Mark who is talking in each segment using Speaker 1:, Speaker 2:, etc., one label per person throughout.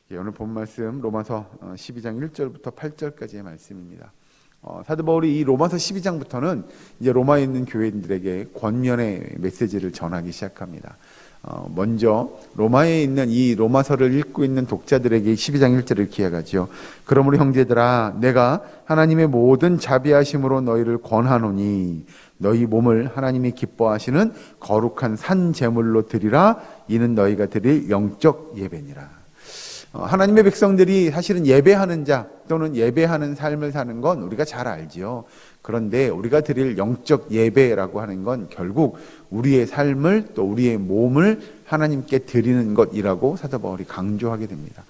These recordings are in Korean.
Speaker 1: 오늘 본 말씀 로마서 12장 1절부터 8절까지의 말씀입니다. 사도 바울이 이 로마서 12장부터는 이제 로마에 있는 교회인들에게 권면의 메시지를 전하기 시작합니다. 먼저 로마에 있는 이 로마서를 읽고 있는 독자들에게 12장 1절을 이렇게 이야기하죠. 그러므로 형제들아, 내가 하나님의 모든 자비하심으로 너희를 권하노니 너희 몸을 하나님이 기뻐하시는 거룩한 산 제물로 드리라. 이는 너희가 드릴 영적 예배니라. 하나님의 백성들이 사실은 예배하는 자 또는 예배하는 삶을 사는 건 우리가 잘 알지요. 그런데 우리가 드릴 영적 예배라고 하는 건 결국 우리의 삶을 또 우리의 몸을 하나님께 드리는 것이라고 사도 바울이 강조하게 됩니다.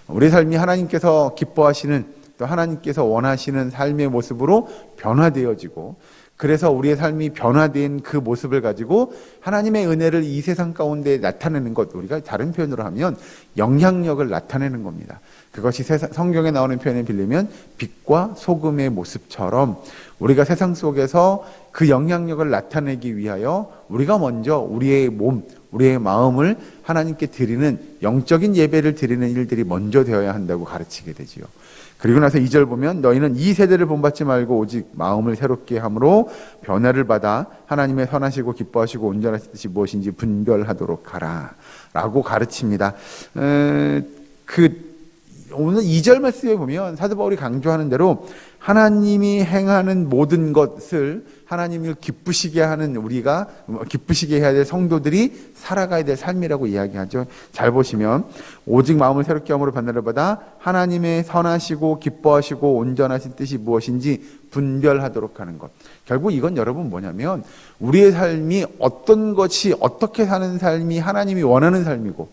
Speaker 1: 우리의 삶이 하나님께서 기뻐하시는 또 하나님께서 원하시는 삶의 모습으로 변화되어지고, 그래서 우리의 삶이 변화된 그 모습을 가지고 하나님의 은혜를 이 세상 가운데 나타내는 것, 우리가 다른 표현으로 하면 영향력을 나타내는 겁니다. 그것이 성경에 나오는 표현에 빌리면 빛과 소금의 모습처럼 우리가 세상 속에서 그 영향력을 나타내기 위하여 우리가 먼저 우리의 몸, 우리의 마음을 하나님께 드리는 영적인 예배를 드리는 일들이 먼저 되어야 한다고 가르치게 되지요. 그리고 나서 2절 보면 너희는 이 세대를 본받지 말고 오직 마음을 새롭게 함으로 변화를 받아 하나님의 선하시고 기뻐하시고 온전하신 뜻이 무엇인지 분별하도록 하라 라고 가르칩니다. 오늘 2절 말씀에 보면 사도 바울이 강조하는 대로 하나님이 행하는 모든 것을 하나님을 기쁘시게 하는 우리가 기쁘시게 해야 될 성도들이 살아가야 될 삶이라고 이야기하죠. 잘 보시면 오직 마음을 새롭게 함으로 변화를 받아 하나님의 선하시고 기뻐하시고 온전하신 뜻이 무엇인지 분별하도록 하는 것. 결국 이건 여러분 뭐냐면 우리의 삶이 어떤 것이 어떻게 사는 삶이 하나님이 원하는 삶이고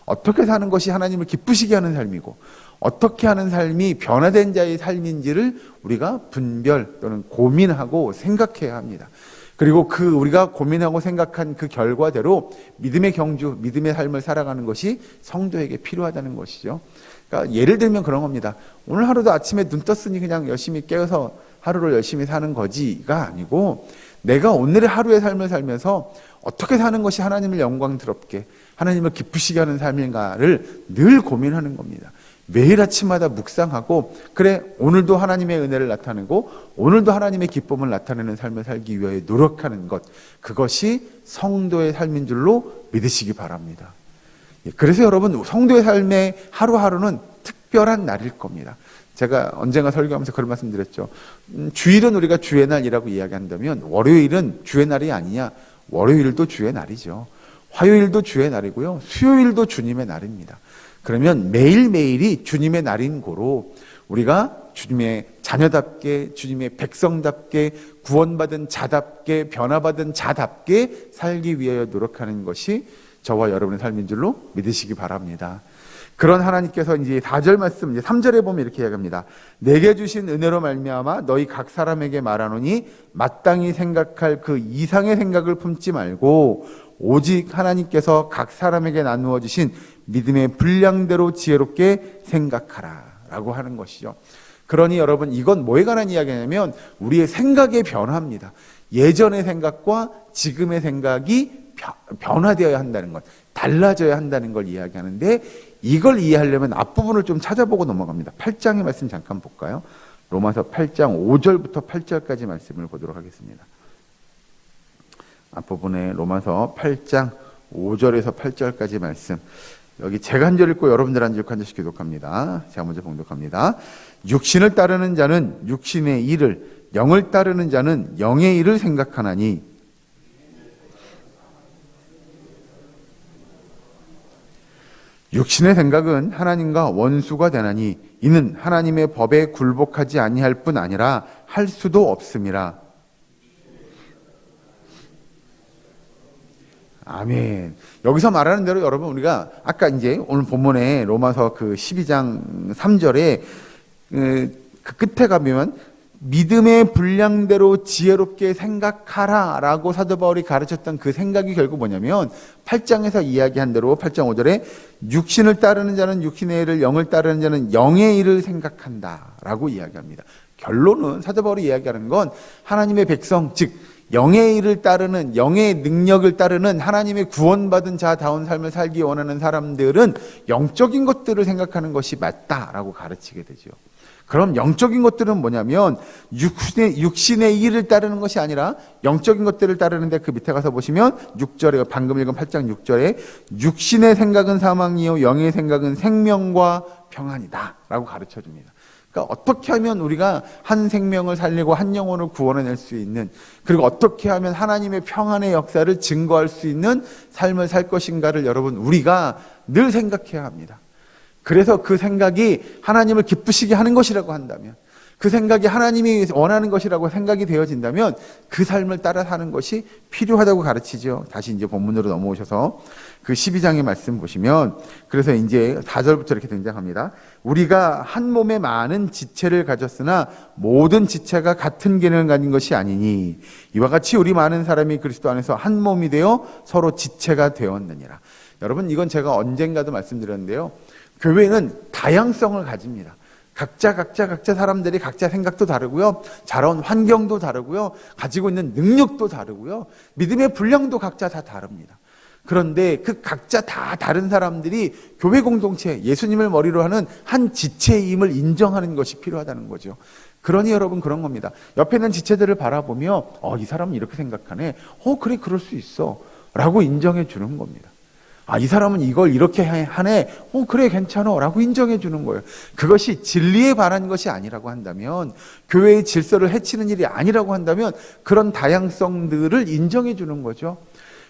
Speaker 1: 어떻게 사는 것이 하나님을 기쁘시게 하는 삶이고 어떻게 하는 삶이 변화된 자의 삶인지를 우리가 분별 또는 고민하고 생각해야 합니다. 그리고 우리가 고민하고 생각한 그 결과대로 믿음의 경주, 믿음의 삶을 살아가는 것이 성도에게 필요하다는 것이죠. 그러니까 예를 들면 그런 겁니다. 오늘 하루도 아침에 눈 떴으니 그냥 열심히 깨어서 하루를 열심히 사는 거지가 아니고 내가 오늘의 하루의 삶을 살면서 어떻게 사는 것이 하나님을 영광스럽게 하나님을 기쁘시게 하는 삶인가를 늘 고민하는 겁니다. 매일 아침마다 묵상하고 그래 오늘도 하나님의 은혜를 나타내고 오늘도 하나님의 기쁨을 나타내는 삶을 살기 위해 노력하는 것, 그것이 성도의 삶인 줄로 믿으시기 바랍니다. 그래서 여러분 성도의 삶의 하루하루는 특별한 날일 겁니다. 제가 언젠가 설교하면서 그런 말씀 드렸죠. 주일은 우리가 주의 날이라고 이야기한다면 월요일은 주의 날이 아니냐. 월요일도 주의 날이죠. 화요일도 주의 날이고요. 수요일도 주님의 날입니다. 그러면 매일매일이 주님의 날인 고로 우리가 주님의 자녀답게 주님의 백성답게 구원받은 자답게 변화받은 자답게 살기 위하여 노력하는 것이 저와 여러분의 삶인 줄로 믿으시기 바랍니다. 그런 하나님께서 이제 4절 말씀, 이제 3절에 보면 이렇게 이야기합니다. 내게 주신 은혜로 말미암아 너희 각 사람에게 말하노니 마땅히 생각할 그 이상의 생각을 품지 말고 오직 하나님께서 각 사람에게 나누어 주신 믿음의 분량대로 지혜롭게 생각하라 라고 하는 것이죠. 그러니 여러분 이건 뭐에 관한 이야기냐면 우리의 생각의 변화입니다. 예전의 생각과 지금의 생각이 변화되어야 한다는 것, 달라져야 한다는 걸 이야기하는데 이걸 이해하려면 앞부분을 좀 찾아보고 넘어갑니다. 8장의 말씀 잠깐 볼까요? 로마서 8장 5절부터 8절까지 말씀을 보도록 하겠습니다. 앞부분에 로마서 8장 5절에서 8절까지 말씀. 여기 제가 한 절 읽고 여러분들 한 절씩 교독합니다. 제가 먼저 봉독합니다. 육신을 따르는 자는 육신의 일을, 영을 따르는 자는 영의 일을 생각하나니 육신의 생각은 하나님과 원수가 되나니 이는 하나님의 법에 굴복하지 아니할 뿐 아니라 할 수도 없음이라. 아멘. 여기서 말하는 대로 여러분 우리가 아까 이제 오늘 본문에 로마서 그 12장 3절에 그 끝에 가면 믿음의 분량대로 지혜롭게 생각하라 라고 사도 바울이 가르쳤던 그 생각이 결국 뭐냐면 8장에서 이야기한 대로 8장 5절에 육신을 따르는 자는 육신의 일을, 영을 따르는 자는 영의 일을 생각한다 라고 이야기합니다. 결론은 사도 바울이 이야기하는 건 하나님의 백성, 즉 영의 일을 따르는, 영의 능력을 따르는 하나님의 구원받은 자다운 삶을 살기 원하는 사람들은 영적인 것들을 생각하는 것이 맞다라고 가르치게 되죠. 그럼 영적인 것들은 뭐냐면 육신의 일을 따르는 것이 아니라 영적인 것들을 따르는데, 그 밑에 가서 보시면 6절에, 방금 읽은 8장 6절에 육신의 생각은 사망이요 영의 생각은 생명과 평안이다 라고 가르쳐 줍니다. 그러니까 어떻게 하면 우리가 한 생명을 살리고 한 영혼을 구원해낼 수 있는, 그리고 어떻게 하면 하나님의 평안의 역사를 증거할 수 있는 삶을 살 것인가를 여러분 우리가 늘 생각해야 합니다. 그래서 그 생각이 하나님을 기쁘시게 하는 것이라고 한다면, 그 생각이 하나님이 원하는 것이라고 생각이 되어진다면 그 삶을 따라 사는 것이 필요하다고 가르치죠. 다시 이제 본문으로 넘어오셔서 그 12장의 말씀 보시면, 그래서 이제 4절부터 이렇게 등장합니다. 우리가 한 몸에 많은 지체를 가졌으나 모든 지체가 같은 기능을 가진 것이 아니니 이와 같이 우리 많은 사람이 그리스도 안에서 한 몸이 되어 서로 지체가 되었느니라. 여러분, 이건 제가 언젠가도 말씀드렸는데요. 교회는 다양성을 가집니다. 각자 사람들이 각자 생각도 다르고요, 자라온 환경도 다르고요, 가지고 있는 능력도 다르고요, 믿음의 분량도 각자 다 다릅니다. 그런데 그 각자 다 다른 사람들이 교회 공동체, 예수님을 머리로 하는 한 지체임을 인정하는 것이 필요하다는 거죠. 그러니 여러분 그런 겁니다. 옆에 있는 지체들을 바라보며 이 사람은 이렇게 생각하네, 그래, 그럴 수 있어 라고 인정해 주는 겁니다. 이 사람은 이걸 이렇게 하네, 그래, 괜찮아 라고 인정해 주는 거예요. 그것이 진리에 반한 것이 아니라고 한다면, 교회의 질서를 해치는 일이 아니라고 한다면 그런 다양성들을 인정해 주는 거죠.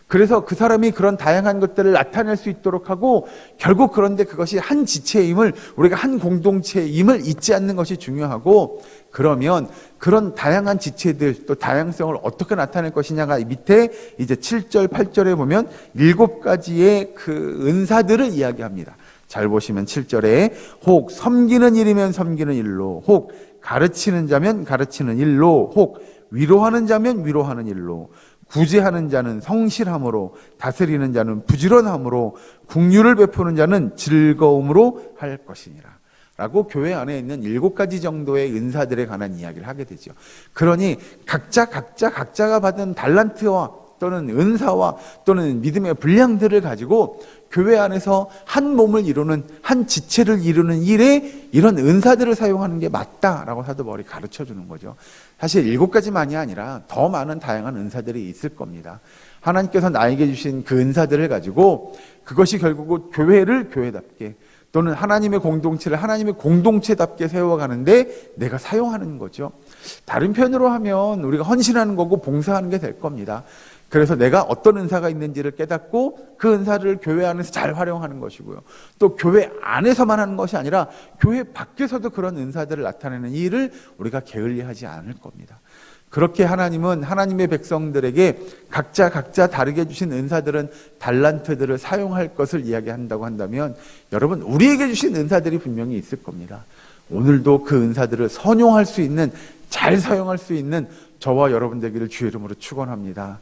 Speaker 1: 그래서 그 사람이 그런 다양한 것들을 나타낼 수 있도록 하고, 결국 그런데 그것이 한 지체임을, 우리가 한 공동체임을 잊지 않는 것이 중요하고, 그러면 그런 다양한 지체들, 또 다양성을 어떻게 나타낼 것이냐가 밑에 이제 7절, 8절에 보면 7가지의 그 은사들을 이야기합니다. 잘 보시면 7절에 혹 섬기는 일이면 섬기는 일로, 혹 가르치는 자면 가르치는 일로, 혹 위로하는 자면 위로하는 일로, 구제하는 자는 성실함으로, 다스리는 자는 부지런함으로, 긍휼을 베푸는 자는 즐거움으로 할 것이니라 라고 교회 안에 있는 7가지 정도의 은사들에 관한 이야기를 하게 되죠. 그러니 각자가 받은 달란트와 또는 은사와 또는 믿음의 분량들을 가지고 교회 안에서 한 몸을 이루는, 한 지체를 이루는 일에 이런 은사들을 사용하는 게 맞다라고 사도 바울이 가르쳐 주는 거죠. 사실 7가지만이 아니라 더 많은 다양한 은사들이 있을 겁니다. 하나님께서 나에게 주신 그 은사들을 가지고 그것이 결국은 교회를 교회답게, 또는 하나님의 공동체를 하나님의 공동체답게 세워가는데 내가 사용하는 거죠. 다른 편으로 하면 우리가 헌신하는 거고 봉사하는 게 될 겁니다. 그래서 내가 어떤 은사가 있는지를 깨닫고 그 은사를 교회 안에서 잘 활용하는 것이고요. 또 교회 안에서만 하는 것이 아니라 교회 밖에서도 그런 은사들을 나타내는 일을 우리가 게을리하지 않을 겁니다. 그렇게 하나님은 하나님의 백성들에게 각자 다르게 주신 은사들은 달란트들을 사용할 것을 이야기한다고 한다면, 여러분 우리에게 주신 은사들이 분명히 있을 겁니다. 오늘도 그 은사들을 선용할 수 있는, 잘 사용할 수 있는 저와 여러분 되기를 주의 이름으로 축원합니다.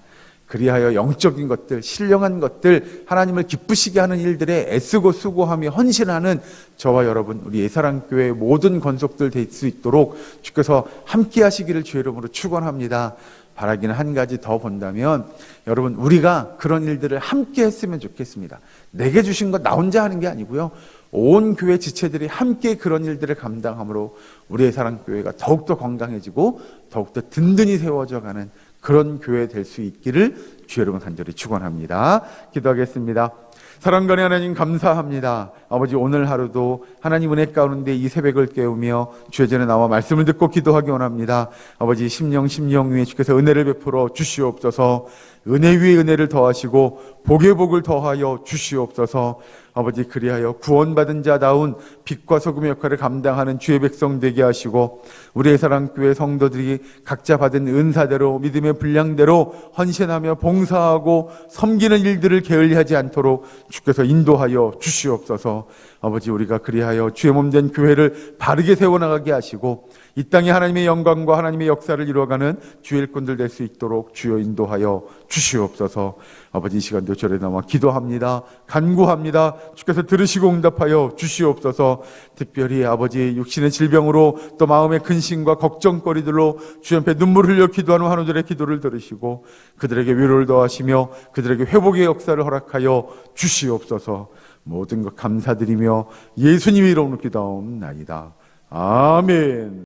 Speaker 1: 그리하여 영적인 것들, 신령한 것들, 하나님을 기쁘시게 하는 일들에 애쓰고 수고하며 헌신하는 저와 여러분, 우리 예사랑교회의 모든 권속들 될 수 있도록 주께서 함께 하시기를 주의 이름으로 축원합니다. 바라기는 한 가지 더 본다면, 여러분 우리가 그런 일들을 함께 했으면 좋겠습니다. 내게 주신 것 나 혼자 하는 게 아니고요, 온 교회 지체들이 함께 그런 일들을 감당함으로 우리의 사랑교회가 더욱더 건강해지고 더욱더 든든히 세워져가는 그런 교회 될 수 있기를 주의 이름으로 간절히 축원합니다. 기도하겠습니다. 사랑간의 하나님 감사합니다. 아버지, 오늘 하루도 하나님 은혜 가운데 이 새벽을 깨우며 주의 전에 나와 말씀을 듣고 기도하기 원합니다. 아버지, 심령 위에 주께서 은혜를 베풀어 주시옵소서. 은혜 위에 은혜를 더하시고 복에 복을 더하여 주시옵소서. 아버지, 그리하여 구원받은 자다운 빛과 소금의 역할을 감당하는 주의 백성 되게 하시고, 우리의 사랑교회 성도들이 각자 받은 은사대로 믿음의 분량대로 헌신하며 봉사하고 섬기는 일들을 게을리하지 않도록 주께서 인도하여 주시옵소서. 아버지, 우리가 그리하여 주의 몸된 교회를 바르게 세워나가게 하시고 이 땅에 하나님의 영광과 하나님의 역사를 이루어가는 주의 일꾼들 될 수 있도록 주여 인도하여 주시옵소서. 아버지, 이 시간도 절에 나와 기도합니다. 간구합니다. 주께서 들으시고 응답하여 주시옵소서. 특별히 아버지, 육신의 질병으로 또 마음의 근심과 걱정거리들로 주 옆에 눈물 흘려 기도하는 환우들의 기도를 들으시고 그들에게 위로를 더하시며 그들에게 회복의 역사를 허락하여 주시옵소서. 모든 것 감사드리며 예수님의 이름으로 기도하옵나이다. 아멘.